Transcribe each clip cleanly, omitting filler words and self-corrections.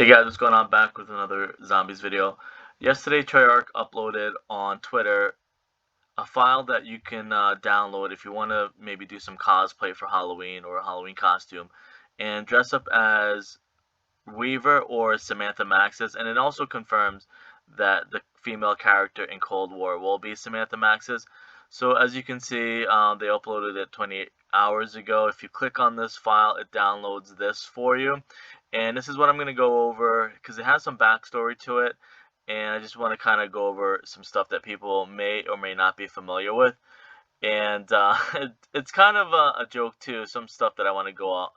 Hey guys, what's going on? Back with another zombies video. Yesterday, Treyarch uploaded on Twitter a file that you can download if you want to maybe do some cosplay for Halloween or a Halloween costume and dress up as Weaver or Samantha Maxis. And it also confirms that the female character in Cold War will be Samantha Maxis. So as you can see, they uploaded it 28 hours ago. If you click on this file, it downloads this for you. And this is what I'm going to go over because it has some backstory to it. And I just want to kind of go over some stuff that people may or may not be familiar with. And it's kind of a joke too. Some stuff that I want to go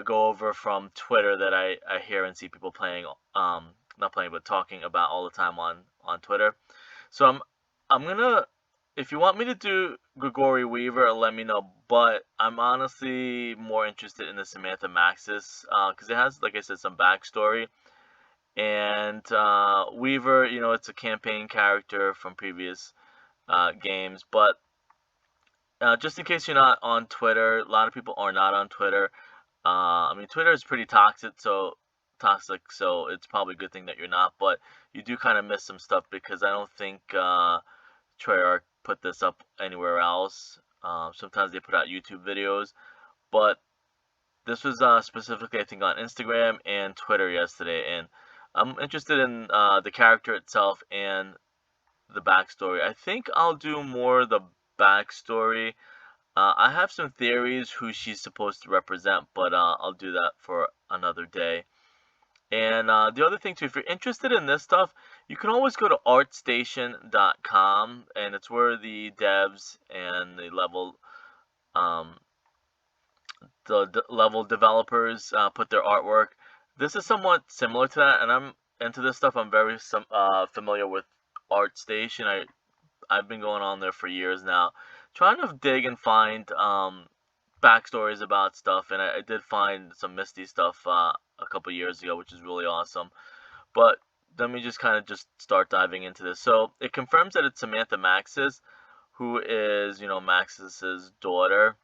over from Twitter that I hear and see people playing, not playing, but talking about all the time on Twitter. So I'm gonna, if you want me to do Gregory Weaver, let me know. But I'm honestly more interested in the Samantha Maxis because it has, like I said, some backstory. And Weaver, it's a campaign character from previous games. But just in case you're not on Twitter, a lot of people are not on Twitter. I mean, Twitter is pretty toxic, so it's probably a good thing that you're not. But you do kind of miss some stuff because I don't think Treyarch put this up anywhere else. Sometimes they put out YouTube videos, but this was specifically, I think, on Instagram and Twitter yesterday. And I'm interested in the character itself and the backstory. I think I'll do more the backstory. I have some theories who she's supposed to represent, but I'll do that for another day. And the other thing too, if you're interested in this stuff, you can always go to artstation.com, and it's where the devs and um, the level developers put their artwork. This is somewhat similar to that, and I'm into this stuff. I'm very familiar with ArtStation. I've been going on there for years now, trying to dig and find backstories about stuff, and I did find some Misty stuff a couple years ago, which is really awesome. But let me just kind of just start diving into this. So it confirms that it's Samantha Maxis, who is, Maxis's daughter.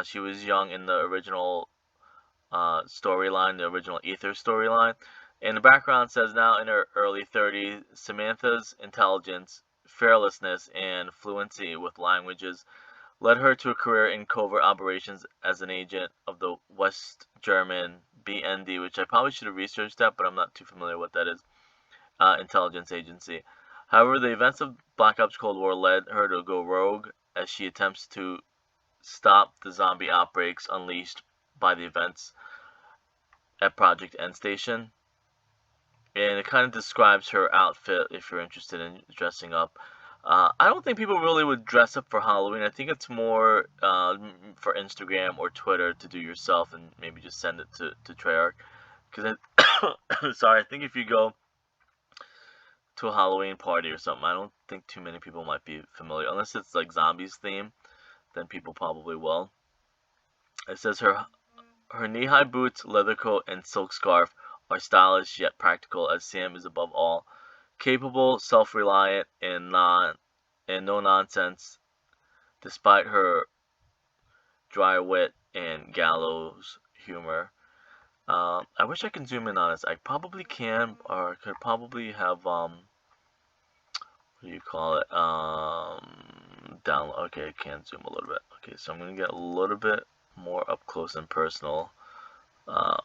She was young in the original storyline, the original Ether storyline. And the background says now in her early 30s, Samantha's intelligence, fearlessness, and fluency with languages led her to a career in covert operations as an agent of the West German BND, which I probably should have researched that, but I'm not too familiar with what that is, intelligence agency. However, the events of Black Ops Cold War led her to go rogue as she attempts to stop the zombie outbreaks unleashed by the events at Project End Station. And it kind of describes her outfit if you're interested in dressing up. I don't think people really would dress up for Halloween. I think it's more for Instagram or Twitter to do yourself and maybe just send it to Treyarch. Because sorry, I think if you go to a Halloween party or something, I don't think too many people might be familiar. Unless it's like zombies theme, then people probably will. It says her knee-high boots, leather coat, and silk scarf are stylish yet practical, as Sam is above all capable, self-reliant, and no nonsense, despite her dry wit and gallows humor. I wish I could zoom in on this. I probably can, or I could probably have what do you call it? Download. Okay, I can zoom a little bit. Okay, so I'm gonna get a little bit more up close and personal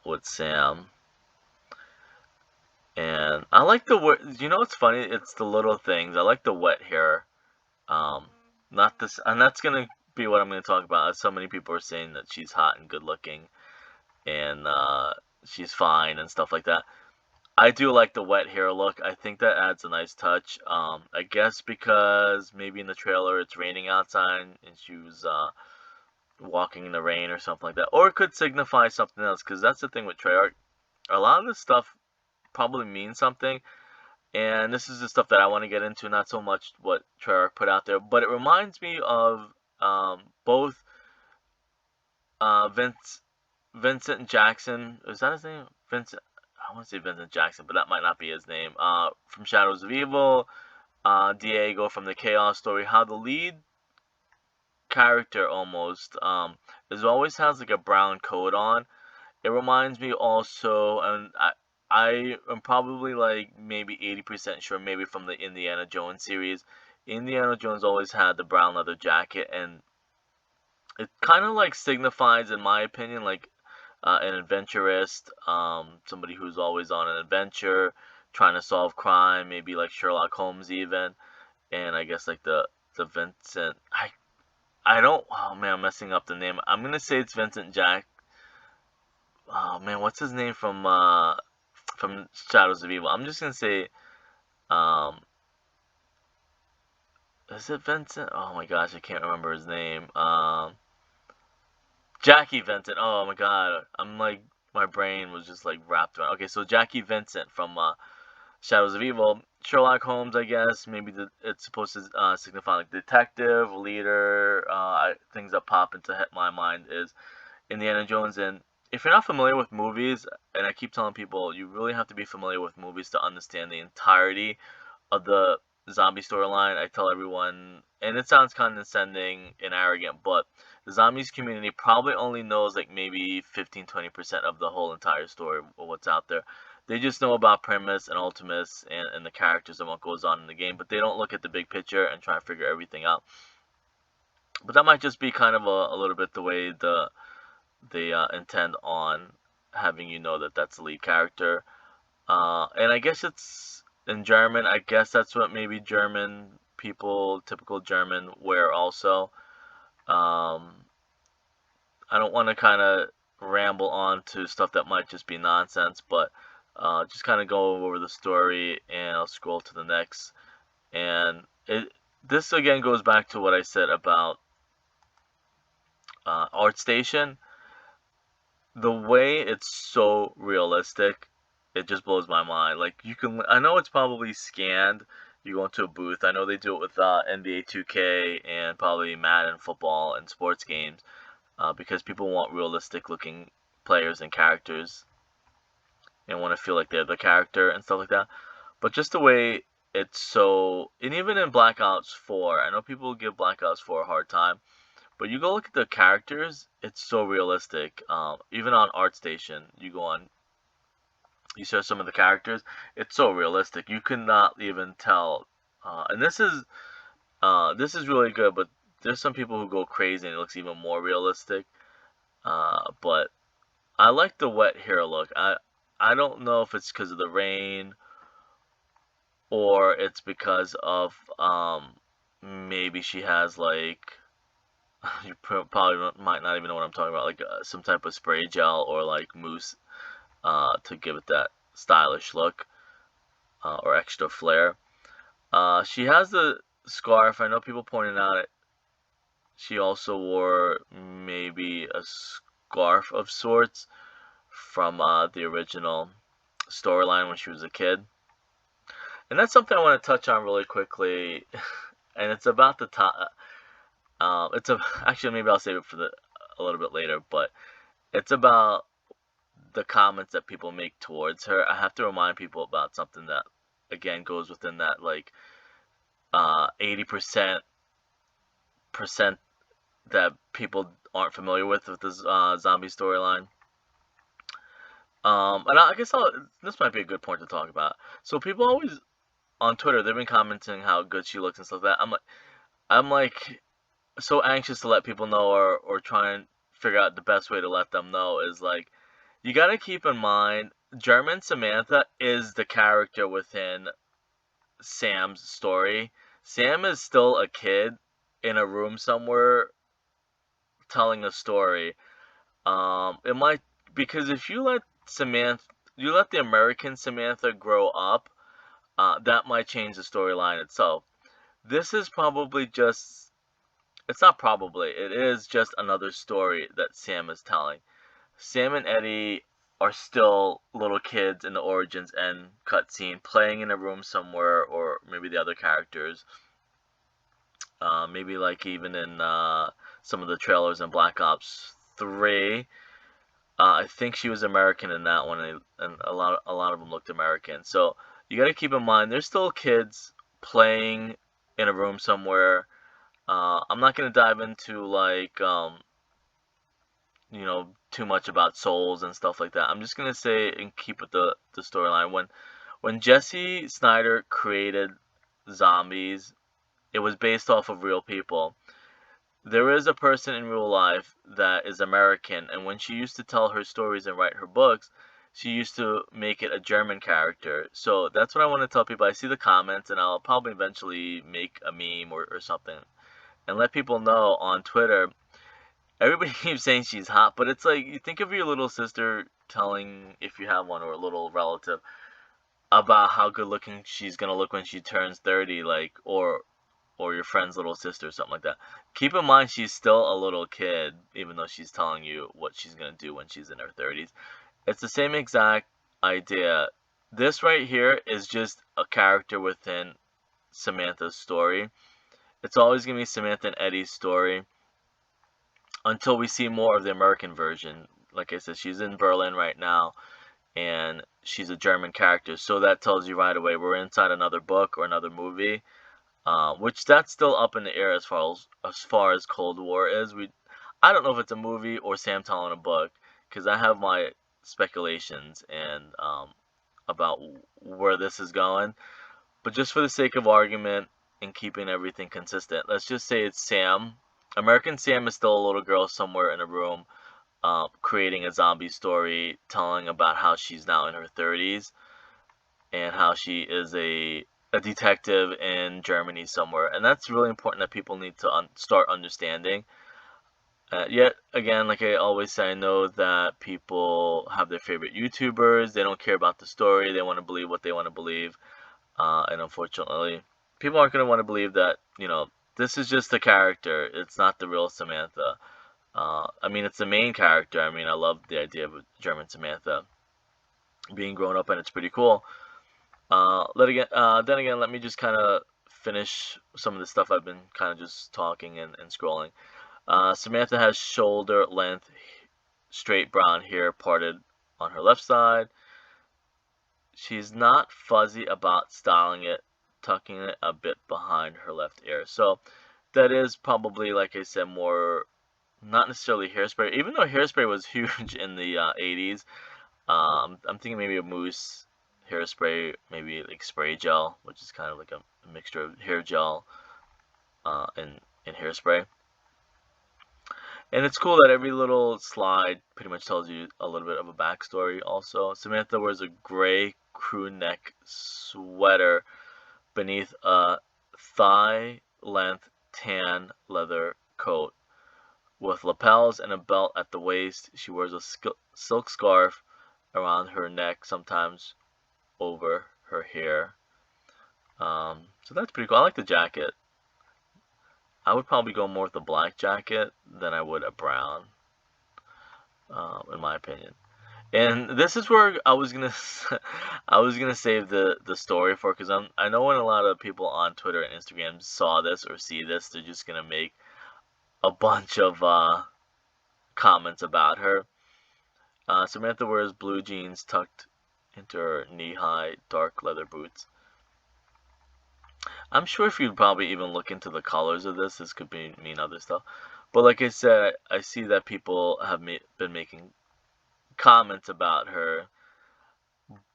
with Sam. And I like the word. You know what's funny? It's the little things. I like the wet hair. Not this, and that's gonna be what I'm gonna talk about. As so many people are saying that she's hot and good looking, and she's fine and stuff like that. I do like the wet hair look. I think that adds a nice touch. I guess because maybe in the trailer it's raining outside and she was walking in the rain or something like that, or it could signify something else. Because that's the thing with Treyarch. A lot of this stuff probably means something, and this is the stuff that I want to get into, not so much what Treyarch put out there, but it reminds me of both Vincent Jackson. Is that his name? Vincent. I want to say Vincent Jackson, but that might not be his name. From Shadows of Evil, Diego from the Chaos Story. How the lead character almost is always has like a brown coat on, It reminds me also, and I am probably like maybe 80% sure, maybe from the Indiana Jones series. Indiana Jones always had the brown leather jacket, and it kind of like signifies, in my opinion, like an adventurist, somebody who's always on an adventure, trying to solve crime, maybe like Sherlock Holmes even, and I guess like the Vincent. I don't. Oh man, I'm messing up the name. I'm gonna say it's Vincent Jack. Oh man, what's his name from Shadows of Evil? I'm just gonna say, um, is it Vincent? Oh my gosh, I can't remember his name. Jackie Vincent. Oh my god, I'm like my brain was just like wrapped around. Okay, so Jackie Vincent from Shadows of Evil. Sherlock Holmes, I guess. Maybe it's supposed to signify like detective, leader. Things that pop into my mind is Indiana Jones. And if you're not familiar with movies, and I keep telling people, you really have to be familiar with movies to understand the entirety of the zombie storyline. I tell everyone, and it sounds condescending and arrogant, but the zombies community probably only knows like maybe 15-20% of the whole entire story of what's out there. They just know about premise and ultimates and the characters and what goes on in the game, but they don't look at the big picture and try to figure everything out. But that might just be kind of a little bit the way they intend on having you know that that's the lead character. And I guess it's in German. I guess that's what maybe German people, typical German, wear also. Um, I don't want to kind of ramble on to stuff that might just be nonsense, but just kind of go over the story and I'll scroll to the next. And this again goes back to what I said about ArtStation. The way it's so realistic, it just blows my mind. Like I know it's probably scanned. You go into a booth. I know they do it with NBA 2K and probably Madden football and sports games because people want realistic looking players and characters and want to feel like they're the character and stuff like that. But just the way it's so, and even in Black Ops 4, I know people give Black Ops 4 a hard time, but you go look at the characters, it's so realistic. Even on ArtStation, you go on, you search some of the characters, it's so realistic. You could not even tell. And this is really good, but there's some people who go crazy and it looks even more realistic. But I like the wet hair look. I don't know if it's because of the rain or it's because of maybe she has like you probably might not even know what I'm talking about, like some type of spray gel or like mousse to give it that stylish look or extra flair. She has the scarf. I know people pointed out it. She also wore maybe a scarf of sorts from the original storyline when she was a kid. And that's something I want to touch on really quickly. And it's about the top. Actually maybe I'll save it for a little bit later, but it's about the comments that people make towards her. I have to remind people about something that again goes within that like 80% that people aren't familiar with this zombie storyline. And I guess this might be a good point to talk about. So people always on Twitter they've been commenting how good she looks and stuff like that. I'm like so anxious to let people know or try and figure out the best way to let them know is like you got to keep in mind German Samantha is the character within Sam's story. Sam is still a kid in a room somewhere telling a story. It might because if you let the American Samantha grow up, that might change the storyline itself. This is probably just it's not probably, it is just another story that Sam is telling. Sam and Eddie are still little kids in the Origins end cutscene, playing in a room somewhere, or maybe the other characters. Maybe like even in some of the trailers in Black Ops 3. I think she was American in that one, and a lot of them looked American. So you got to keep in mind, they're still kids playing in a room somewhere. I'm not gonna dive into like too much about souls and stuff like that. I'm just gonna say and keep with the storyline. When Jesse Snyder created zombies, it was based off of real people. There is a person in real life that is American, and when she used to tell her stories and write her books, she used to make it a German character. So that's what I want to tell people. I see the comments, and I'll probably eventually make a meme or something and let people know on Twitter. Everybody keeps saying she's hot, but it's like you think of your little sister telling, if you have one, or a little relative, about how good looking she's gonna look when she turns 30, like, or your friend's little sister or something like that. Keep in mind she's still a little kid, even though she's telling you what she's gonna do when she's in her 30s. It's the same exact idea. This right here is just a character within Samantha's story. It's always gonna be Samantha and Eddie's story until we see more of the American version. Like I said, she's in Berlin right now, and she's a German character, so that tells you right away we're inside another book or another movie, which that's still up in the air as far as Cold War is. I don't know if it's a movie or Sam telling a book, because I have my speculations and about where this is going. But just for the sake of argument and keeping everything consistent, let's just say it's Sam. American Sam is still a little girl somewhere in a room, creating a zombie story, telling about how she's now in her 30s and how she is a detective in Germany somewhere. And that's really important that people need to start understanding. Yet again, like I always say, I know that people have their favorite YouTubers. They don't care about the story. They want to believe what they want to believe. And unfortunately, people aren't going to want to believe that, this is just a character. It's not the real Samantha. I mean, it's the main character. I mean, I love the idea of a German Samantha being grown up, and it's pretty cool. Then again, let me just kind of finish some of the stuff I've been kind of just talking and scrolling. Samantha has shoulder length, straight brown hair parted on her left side. She's not fuzzy about styling it, tucking it a bit behind her left ear. So that is probably, like I said, more not necessarily Hairspray, even though Hairspray was huge in the 80s. I'm thinking maybe a mousse hairspray, maybe like spray gel, which is kind of like a mixture of hair gel and Hairspray. And it's cool that every little slide pretty much tells you a little bit of a backstory also. Samantha wears a gray crew neck sweater beneath a thigh-length tan leather coat with lapels and a belt at the waist. She wears a silk scarf around her neck, sometimes over her hair. So that's pretty cool. I like the jacket. I would probably go more with a black jacket than I would a brown, in my opinion. And this is where I was gonna save the story for, because I know when a lot of people on Twitter and Instagram saw this or see this, they're just gonna make a bunch of comments about her. Samantha wears blue jeans tucked into her knee-high dark leather boots. I'm sure if you'd probably even look into the colors of this could mean other stuff. But like I said, I see that people have been making comments about her,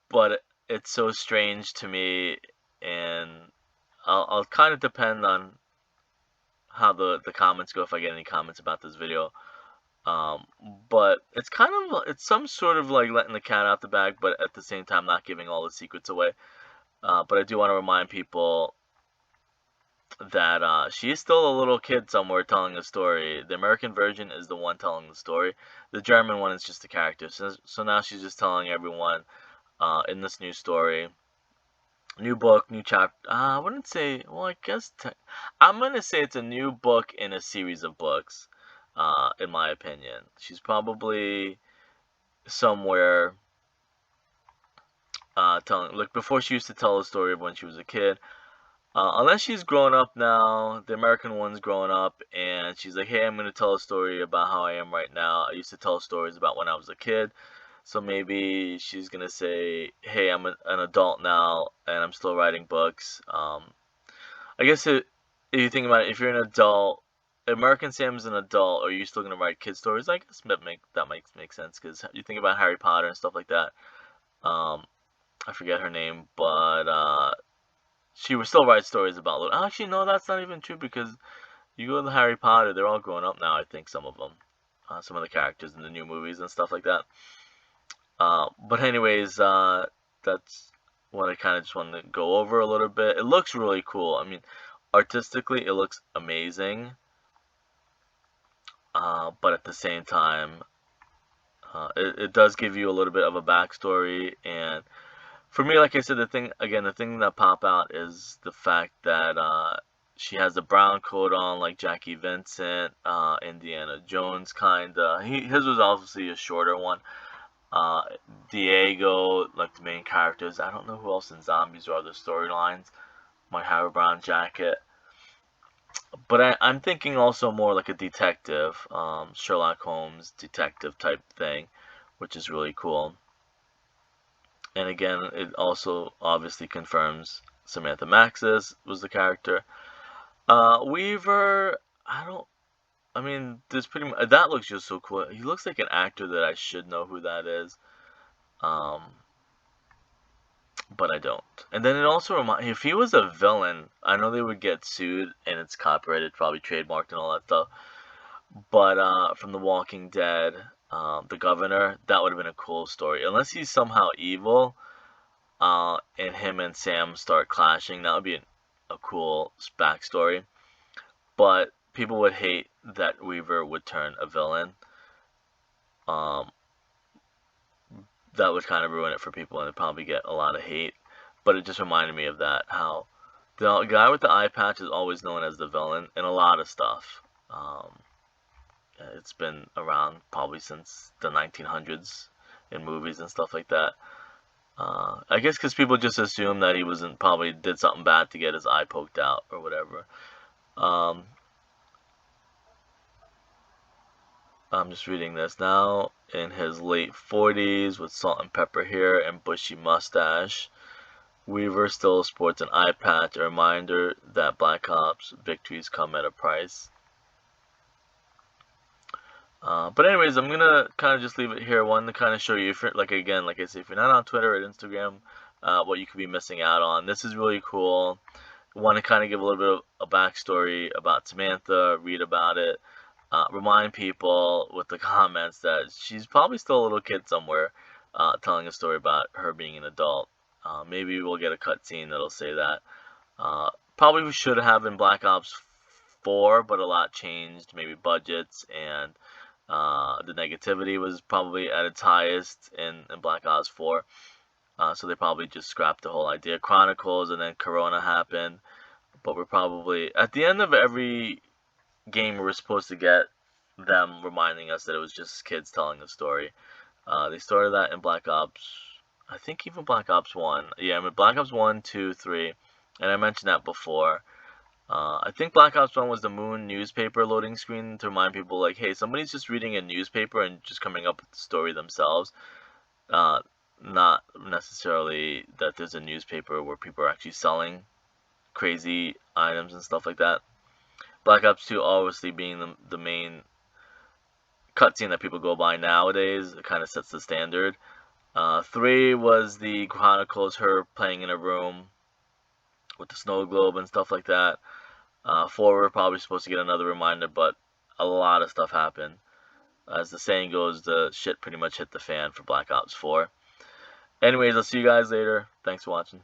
but it's so strange to me, and I'll kind of depend on how the comments go if I get any comments about this video. But it's some sort of like letting the cat out the bag, but at the same time not giving all the secrets away. But I do want to remind people that she is still a little kid somewhere telling a story. The American version is the one telling the story. The German one is just a character. So now she's just telling everyone in this new story, new book, new chapter. I wouldn't say. Well, I guess I'm gonna say it's a new book in a series of books. In my opinion, she's probably somewhere telling. Like before, she used to tell a story of when she was a kid. Unless she's grown up now, the American one's grown up, and she's like, hey, I'm going to tell a story about how I am right now. I used to tell stories about when I was a kid. So maybe she's going to say, hey, I'm an adult now, and I'm still writing books. I guess if you think about it, if you're an adult, American Sam's an adult, are you still gonna write kid stories? I guess that makes make sense because you think about Harry Potter and stuff like that. Um, I forget her name, but she would still write stories about little. Actually, no, that's not even true because you go to Harry Potter, they're all grown up now. I think some of them, some of the characters in the new movies and stuff like that. But anyways, that's what I kind of just wanted to go over a little bit. It looks really cool. I mean, artistically, it looks amazing. But at the same time, it does give you a little bit of a backstory. And for me, like I said, the thing that pop out is the fact that she has a brown coat on, like Jackie Vincent, Indiana Jones kinda. His was obviously a shorter one. Uh, Diego, like the main characters. I don't know who else in Zombies or other storylines might have a brown jacket. But I'm thinking also more like a detective, Sherlock Holmes detective type thing, which is really cool. And again, it also obviously confirms Samantha Maxis was the character. Weaver, I mean, there's pretty much, that looks just so cool. He looks like an actor that I should know who that is. Um, but I don't. And then it also reminds, if he was a villain, I know they would get sued and it's copyrighted, probably trademarked and all that stuff. But from The Walking Dead, the governor, that would have been a cool story. Unless he's somehow evil, and him and Sam start clashing, that would be a cool backstory. But people would hate that Weaver would turn a villain. Um, that would kind of ruin it for people, and it'd probably get a lot of hate. But it just reminded me of that, how the guy with the eye patch is always known as the villain in a lot of stuff. It's been around probably since the 1900s in movies and stuff like that. I guess because people just assume that he wasn't probably did something bad to get his eye poked out or whatever. Um, I'm just reading this now. In his late 40s, with salt and pepper hair and bushy mustache, Weaver still sports an eye patch, a reminder that Black Ops victories come at a price. But anyways, I'm gonna kind of just leave it here. One to kind of show you, if you're, like again, like I say, if you're not on Twitter or Instagram, what you could be missing out on. This is really cool. Want to kind of give a little bit of a backstory about Samantha, read about it, remind people with the comments that she's probably still a little kid somewhere, telling a story about her being an adult. Maybe we'll get a cutscene that'll say that. Probably we should have in Black Ops 4, but a lot changed. Maybe budgets and the negativity was probably at its highest in Black Ops 4. So they probably just scrapped the whole idea. Chronicles, and then Corona happened. But we're probably, at the end of every game, we're supposed to get them reminding us that it was just kids telling a story. They started that in Black Ops, I think even Black Ops 1. Yeah, I mean, Black Ops 1, 2, 3. And I mentioned that before. I think Black Ops 1 was the Moon newspaper loading screen to remind people, like, hey, somebody's just reading a newspaper and just coming up with the story themselves. Not necessarily that there's a newspaper where people are actually selling crazy items and stuff like that. Black Ops 2 obviously being the main cutscene that people go by nowadays. It kind of sets the standard. 3 was the Chronicles, her playing in a room with the snow globe and stuff like that. 4, we're probably supposed to get another reminder, but a lot of stuff happened. As the saying goes, the shit pretty much hit the fan for Black Ops 4. Anyways, I'll see you guys later. Thanks for watching.